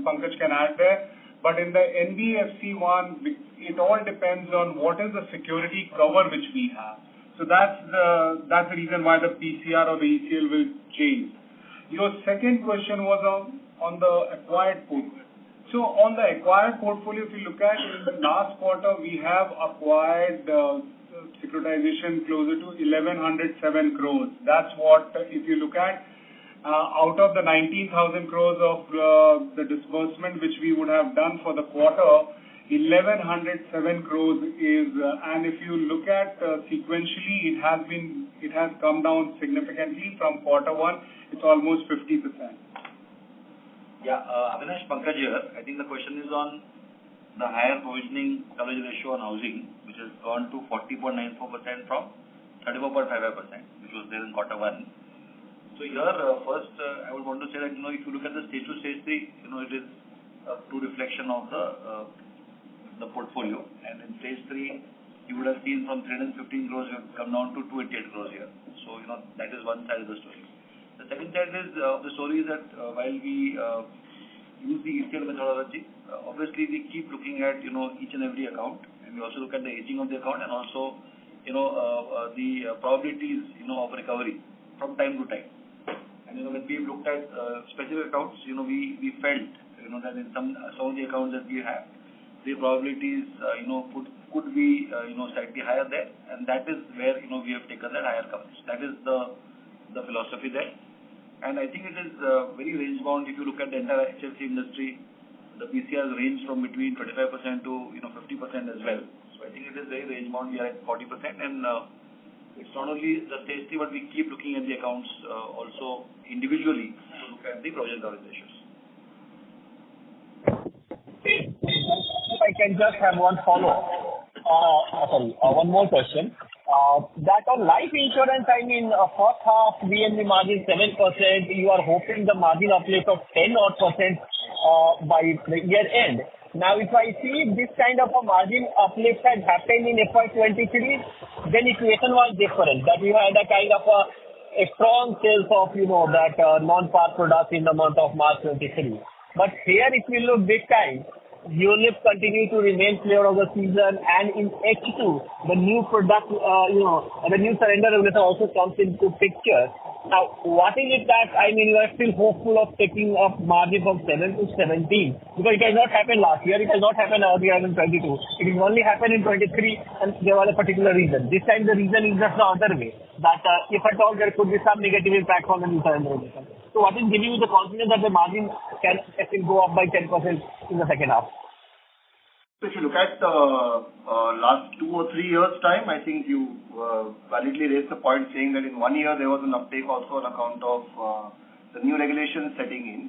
Speaker 4: Pankaj can add there. But in the NBFC one, it all depends on what is the security cover which we have. So that's the reason why the PCR or the ECL will change. Your second question was on the acquired portfolio. So on the acquired portfolio, if you look at in the last quarter, we have acquired securitization closer to 1,107 crores. That's what, if you look at, out of the 19,000 crores of the disbursement which we would have done for the quarter, 1,107 crores is, and if you look at sequentially, it has come down significantly from quarter one. It's almost 50%.
Speaker 5: Yeah, Avinash, Pankaj here. I think the question is on the higher provisioning coverage ratio on housing, which has gone to 40.94% from 34.55%, which was there in quarter one. So here, first, I would want to say that, if you look at the stage 2, stage 3, it is a true reflection of the portfolio. And in stage 3, you would have seen from 315 crores, we have come down to 288 crores here. So, that is one side of the story. The second side is the story is that while we use the ECL methodology, obviously we keep looking at each and every account, and we also look at the aging of the account and also the probabilities of recovery from time to time. And when we looked at specific accounts, we felt that in some of the accounts that we have, the probabilities could be slightly higher there, and that is where we have taken that higher coverage. That is the philosophy there, and I think it is very range bound. If you look at the entire HFC industry, the PCRs range from between 25% to 50% as well. So I think it is very range bound. We are at 40%, and it's not only the stage 3, but we keep looking at the accounts also individually to look at the provision coverage ratios.
Speaker 9: If I can just have one follow-up. One more question. That on life insurance, first half VNB margin 7%, you are hoping the margin uplift of 10% by the year end. Now, if I see this kind of a margin uplift had happened in FY23, then equation was different. That you had a kind of a strong sales of, that non-par product in the month of March 23. But here, if you look this time, ULIP continue to remain player of the season, and in H2, the new product, the new surrender regulation also comes into picture. Now, what is it that, you are still hopeful of taking up margin from 7 to 17? Because it has not happened last year, it has not happened earlier in 22. It has only happened in 23, and there was a particular reason. This time the reason is just the other way, that if at all there could be some negative impact on the new surrender regulation. So what is giving you the confidence that the margin can still go up by 10% in the second half?
Speaker 6: So if you look at last 2 or 3 years' time, I think you validly raised the point saying that in 1 year there was an uptake also on account of the new regulations setting in.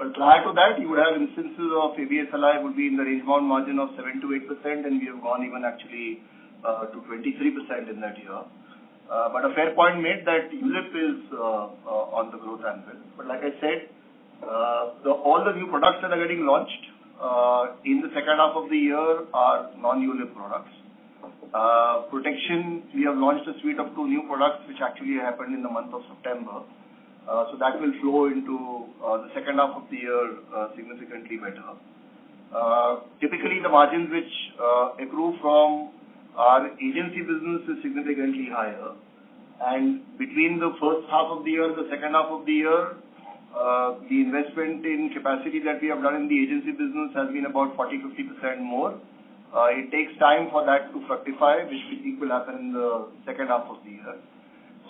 Speaker 6: But prior to that, you would have instances of ABSLI would be in the range bound margin of 7 to 8%, and we have gone even actually to 23% in that year. But a fair point made that ULIP is on the growth anvil. But like I said, all the new products that are getting launched in the second half of the year are non-ULIP products. Protection, we have launched a suite of 2 new products which actually happened in the month of September. So that will flow into the second half of the year significantly better. Typically, the margins which accrue from our agency business is significantly higher. And between the first half of the year and the second half of the year, the investment in capacity that we have done in the agency business has been about 40-50% more. It takes time for that to fructify, which we think will happen in the second half of the year.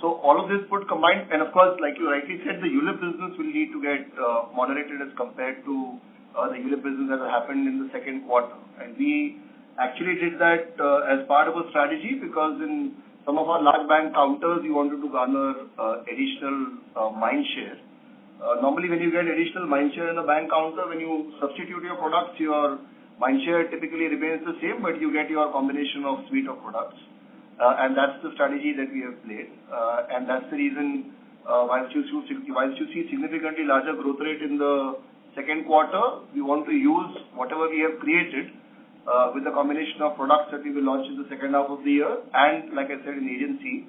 Speaker 6: So all of this put combined, and of course, like you rightly said, the ULIP business will need to get moderated as compared to the ULIP business that happened in the second quarter. And we actually did that as part of a strategy, because in some of our large bank counters, we wanted to garner additional mind share. Normally, when you get additional mind share in a bank counter, when you substitute your products, your mind share typically remains the same, but you get your combination of suite of products. And that's the strategy that we have played. And that's the reason whilst you see significantly larger growth rate in the second quarter, we want to use whatever we have created with the combination of products that we will launch in the second half of the year, and like I said, in agency,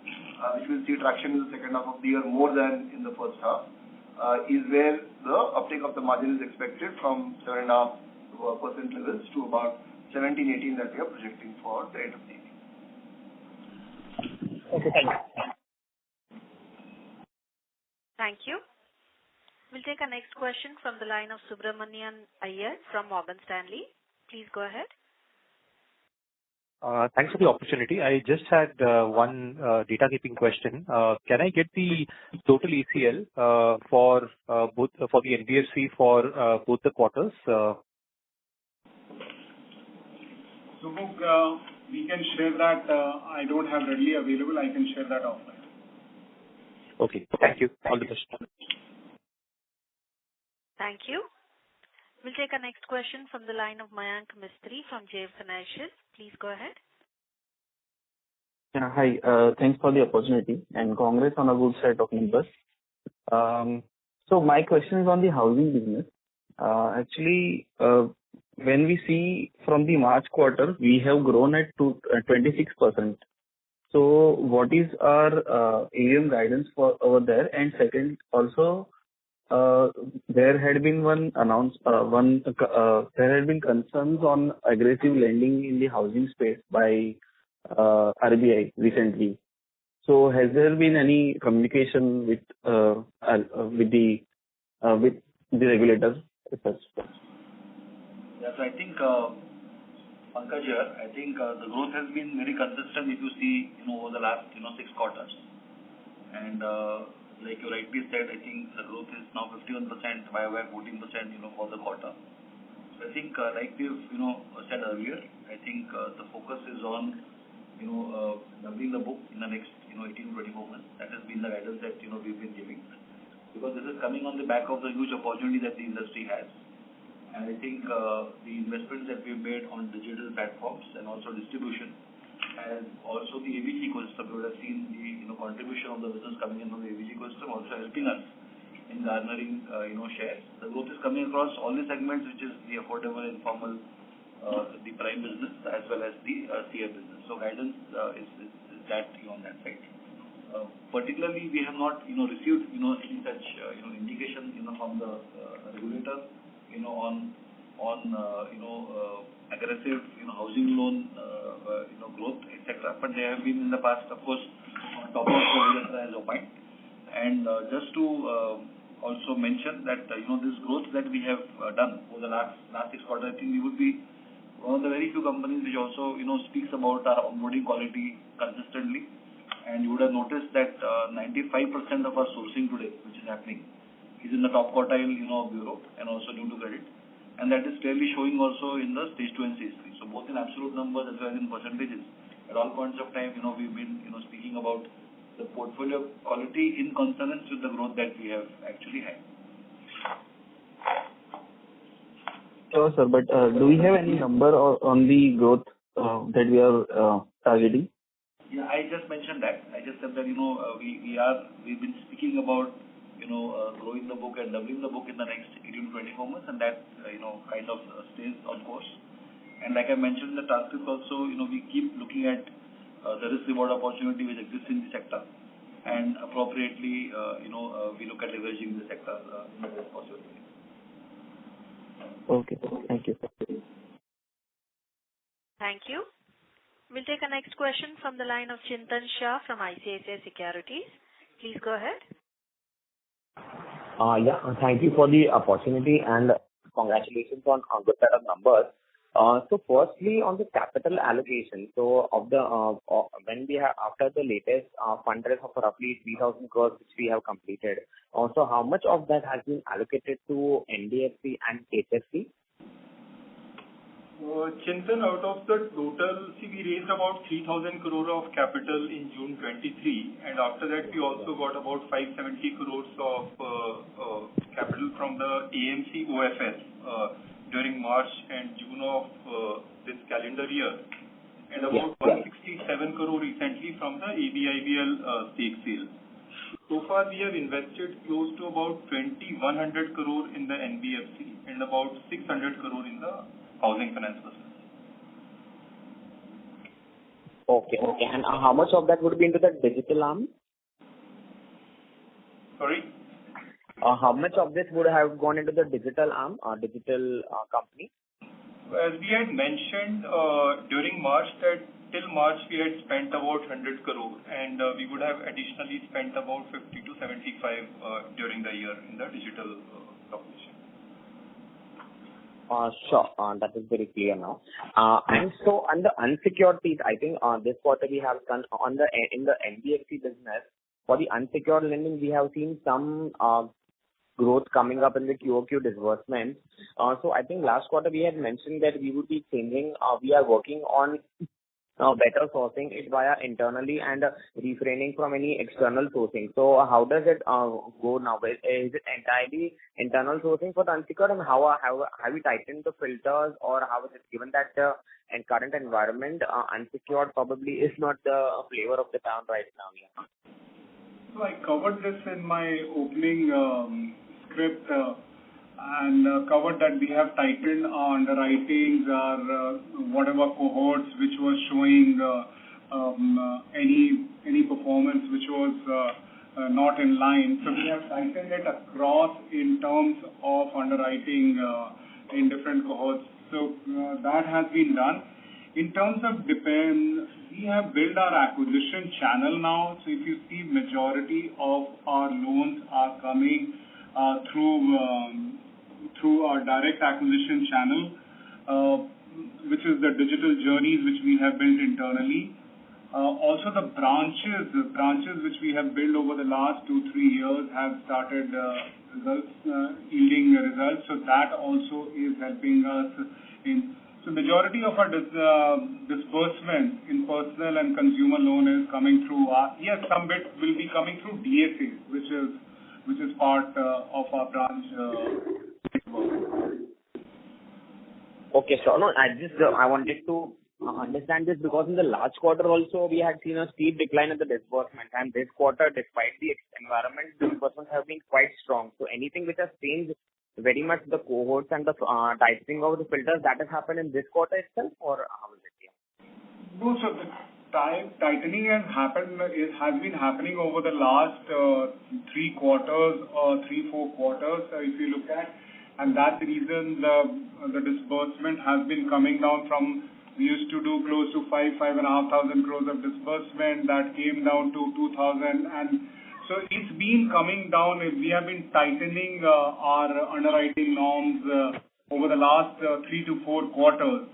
Speaker 6: which will see traction in the second half of the year more than in the first half, is where the uptake of the margin is expected from 7.5% levels to about 17-18 that we are projecting for the end of the year.
Speaker 9: Okay, thank you.
Speaker 1: Thank you. We'll take our next question from the line of Subramanian Iyer from Morgan Stanley. Please go ahead.
Speaker 10: Thanks for the opportunity. I just had one data keeping question. Can I get the total ECL for the NBFC for both the quarters?
Speaker 4: Subuk, we can share that. I don't have readily available. I can share that offline.
Speaker 10: Okay. Thank you. All the best.
Speaker 1: Thank you. We'll take our next question from the line of Mayank Mistry from JM Financial. Please go ahead.
Speaker 11: Yeah, hi. Thanks for the opportunity and congrats on a good set of numbers. So my question is on the housing business. Actually, when we see from the March quarter, we have grown at 26%. So what is our AUM guidance for over there? And second, also, there had been there had been concerns on aggressive lending in the housing space by RBI recently. So has there been any communication with the regulators?
Speaker 5: Yes, I think, Pankaj here, I think the growth has been very consistent if you see, over the last, 6 quarters. And like you rightly said, I think the growth is now 51%, YOY 14%, for the quarter. So I think, like we've, said earlier, I think the focus is on, doubling the book in the next, 18 to 24 months. That has been the guidance that, we've been giving. Because this is coming on the back of the huge opportunity that the industry has. And I think the investments that we've made on digital platforms and also distribution, and also the ABG ecosystem, you would have seen the contribution of the business coming in from the ABG ecosystem also helping us in garnering shares. The growth is coming across all the segments, which is the affordable, informal, the prime business as well as the CF business. So guidance is that on that side. Particularly, we have not received any such indication from the regulator on aggressive housing loan growth, etc. But they have been in the past, of course, on top of the regulator as opined. And just to also mention that this growth that we have done over the last 6 quarters, I think we would be one of the very few companies which also speaks about our onboarding quality consistently. And you would have noticed that 95% of our sourcing today, which is happening, is in the top quartile, of bureau and also new to credit. And that is clearly showing also in the stage 2 and stage 3. So both in absolute numbers as well as in percentages. At all points of time, we've been, speaking about the portfolio quality in consonance with the growth that we have actually had.
Speaker 11: Sure, sir. But do we have any number on the growth that we are targeting?
Speaker 5: Yeah, I just mentioned that. I just said that, we've been speaking about, growing the book and doubling the book in the next 18 to 24 months, and that, kind of stays on course. And like I mentioned in the transcript also, we keep looking at the risk-reward opportunity which exists in the sector, and appropriately, we look at leveraging the sector in the best possible way.
Speaker 11: Okay, thank you.
Speaker 1: Thank you. We'll take a next question from the line of Chintan Shah from ICICI Securities. Please go ahead.
Speaker 12: Thank you for the opportunity and congratulations on a good set of numbers. So firstly, on the capital allocation, so of the when we have after the latest fundraise of roughly 3,000 crores which we have completed, so how much of that has been allocated to NBFC and HFC?
Speaker 3: Chintan, out of the total, we raised about 3,000 crore of capital in June 23, and after that we also got about 570 crores of capital from the AMC OFS during March and June of this calendar year, and about 167 crore recently from the ABIBL stake sale. So far we have invested close to about 2,100 crore in the NBFC and about 600 crore in the housing finance business.
Speaker 12: Okay. And how much of that would be into the digital arm?
Speaker 3: Sorry?
Speaker 12: How much of this would have gone into the digital arm, digital company?
Speaker 3: As we had mentioned during March, that till March we had spent about 100 crore, and we would have additionally spent about 50 to 75 during the year in the digital proposition.
Speaker 12: Sure. That is very clear now. And so on the unsecured piece, I think this quarter we have done in the NBFC business, for the unsecured lending, we have seen some growth coming up in the QOQ disbursements. So I think last quarter we had mentioned that we would be changing, we are working on better sourcing it via internally and refraining from any external sourcing. So how does it go now? Is it entirely internal sourcing for the unsecured, and how have we tightened the filters, or how is it, given that in current environment unsecured probably is not the flavor of the town right now? Yeah.
Speaker 4: So I covered this in my opening script and covered that we have tightened our underwritings, our whatever cohorts which was showing any performance which was not in line. So we have tightened it across in terms of underwriting in different cohorts. So that has been done. In terms of depend, we have built our acquisition channel now. So if you see, majority of our loans are coming through our direct acquisition channel, which is the digital journeys which we have built internally. Also the branches which we have built over the last 2-3 years have started yielding results. So that also is helping us in. So majority of our disbursement in personal and consumer loan is coming through. Yes, some bit will be coming through DSAs, which is part of our branch network.
Speaker 12: Okay, so no, I wanted to understand this because in the last quarter also we had seen a steep decline in the disbursement, and this quarter, despite the environment, disbursements have been quite strong. So anything which has changed very much the cohorts and the tightening of the filters that has happened in this quarter itself, or how is it?
Speaker 4: No, so the tightening has been happening over the last 3 quarters or 3-4 quarters, if you look at, and that's the reason the disbursement has been coming down from. We used to do close to 5,500 crores of disbursement that came down to 2,000, and so it's been coming down. We have been tightening our underwriting norms over the last 3 to 4 quarters,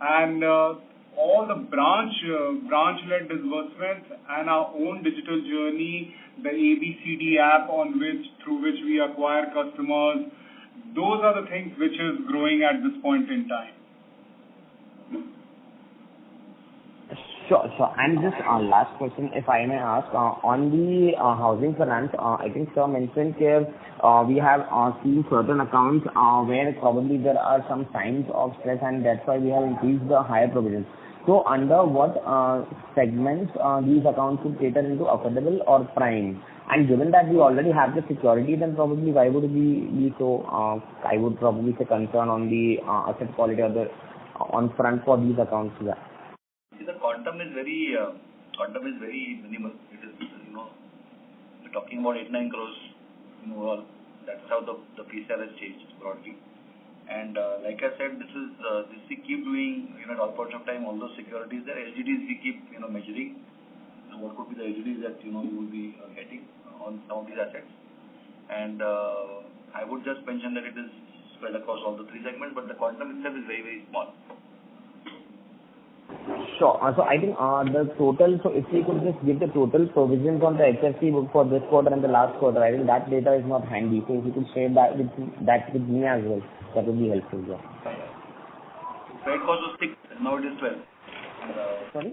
Speaker 4: and all the branch-led disbursements and our own digital journey, the ABCD app through which we acquire customers, those are the things which is growing at this point in time.
Speaker 12: Sure. And just last question, if I may ask, on the housing finance, I think sir mentioned here we have seen certain accounts where probably there are some signs of stress, and that's why we have increased the higher provisions. So under what segments these accounts would cater into, affordable or prime? And given that we already have the security, then probably why would we be so, I would probably say, concerned on the asset quality or the on front for these accounts? Yeah.
Speaker 5: See, the quantum is very minimal. It is, we're talking about 8-9 crores overall. That's how the PCR has changed broadly. And like I said, this we keep doing at all points of time. All those securities there, LGDs we keep measuring. So what could be the LGDs that you will be getting on some of these assets. And I would just mention that it is spread across all the 3 segments, but the quantum itself is very, very small.
Speaker 12: Sure. So I think the total, so if you could just give the total provisions on the HFC book for this quarter and the last quarter, I think that data is not handy. So if you could share that with me as well, that would be helpful. Yeah.
Speaker 5: Credit cost was 6, now it is 12.
Speaker 12: Sorry?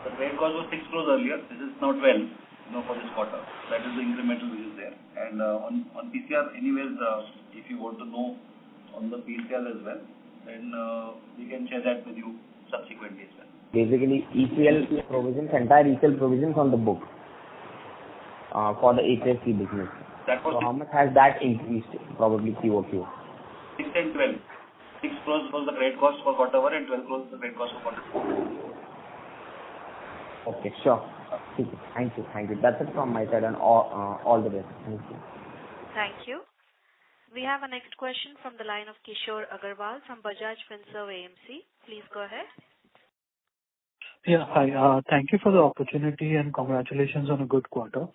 Speaker 5: The credit cost was 6 crores earlier. This is now 12, for this quarter. That is the incremental which is there. And on PCR, anyways, if you want to know on the PCR as well, then we can share that with you subsequently as well.
Speaker 12: Basically, ECL provisions, entire ECL provisions on the book for the HFC business. So how much has that increased, probably QOQ?
Speaker 5: 6 and 12. 6 crores was the credit cost for quarter 1 and 12 crores the credit cost for quarter 2.
Speaker 12: Okay, sure. Thank you. That's it from my side, and all the best. Thank you.
Speaker 1: Thank you. We have a next question from the line of Kishore Agarwal from Bajaj Finserv AMC. Please go ahead.
Speaker 13: Yeah, hi. Thank you for the opportunity and congratulations on a good quarter.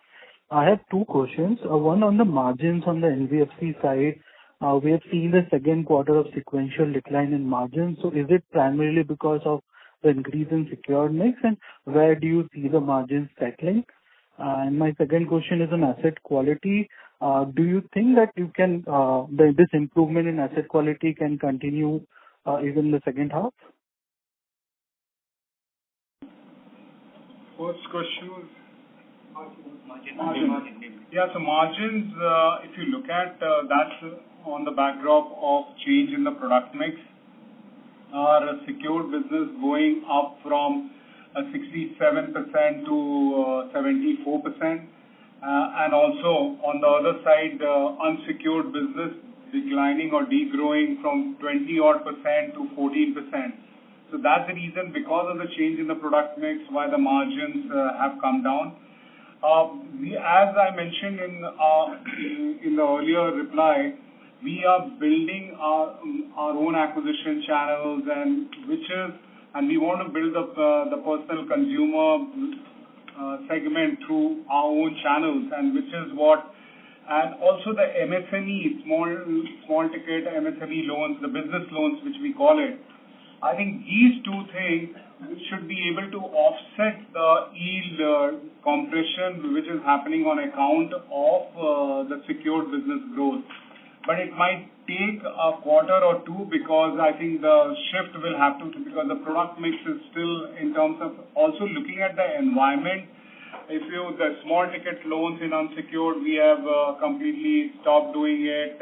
Speaker 13: I have 2 questions. One on the margins on the NBFC side. We have seen the second quarter of sequential decline in margins. So is it primarily because of the increase in secured mix, and where do you see the margins settling? And my second question is on asset quality. Do you think that you can this improvement in asset quality can continue even in the second half?
Speaker 4: First question was margin. Yeah, so margins, if you look at that's on the backdrop of change in the product mix. Our secured business going up from 67% to 74%. And also on the other side, unsecured business declining or degrowing from 20% to 14%. So that's the reason, because of the change in the product mix, why the margins have come down. As I mentioned in the earlier reply, we are building our own acquisition channels, and we want to build up the personal consumer segment through our own channels, and also the MSME, small ticket MSME loans, the business loans, which we call it. I think these two things should be able to offset the yield compression which is happening on account of the secured business growth. But it might take a quarter or two, because I think the shift will have to, because the product mix is still, in terms of also looking at the environment. The small ticket loans in unsecured, we have completely stopped doing it.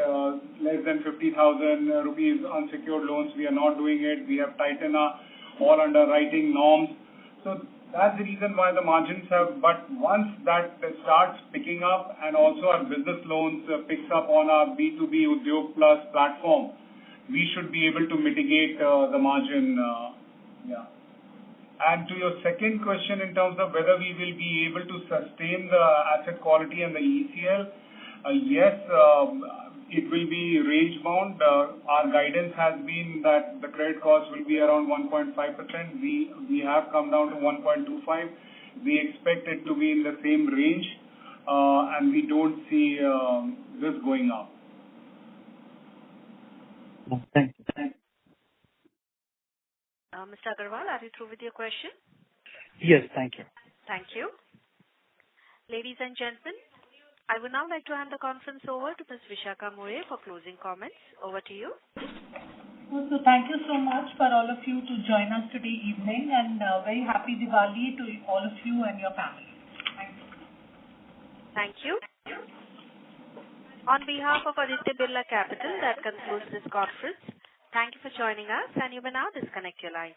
Speaker 4: Less than 50,000 rupees unsecured loans, we are not doing it. We have tightened all underwriting norms. So that's the reason why the margins have, but once that starts picking up, and also our business loans picks up on our B2B Udyog Plus platform, we should be able to mitigate the margin. And to your second question, in terms of whether we will be able to sustain the asset quality and the ECL, yes, it will be range bound. Our guidance has been that the credit cost will be around 1.5%. We have come down to 1.25. We expect it to be in the same range, and we don't see this going up.
Speaker 13: Thank you.
Speaker 1: Mr. Agarwal, are you through with your question?
Speaker 13: Yes, thank you.
Speaker 1: Thank you. Ladies and gentlemen, I would now like to hand the conference over to Ms. Vishakha More for closing comments. Over to you.
Speaker 2: So thank you so much for all of you to join us today evening, and very happy Diwali to all of you and your family.
Speaker 1: Thank you. On behalf of Aditya Birla Capital, that concludes this conference. Thank you for joining us, and you may now disconnect your lines.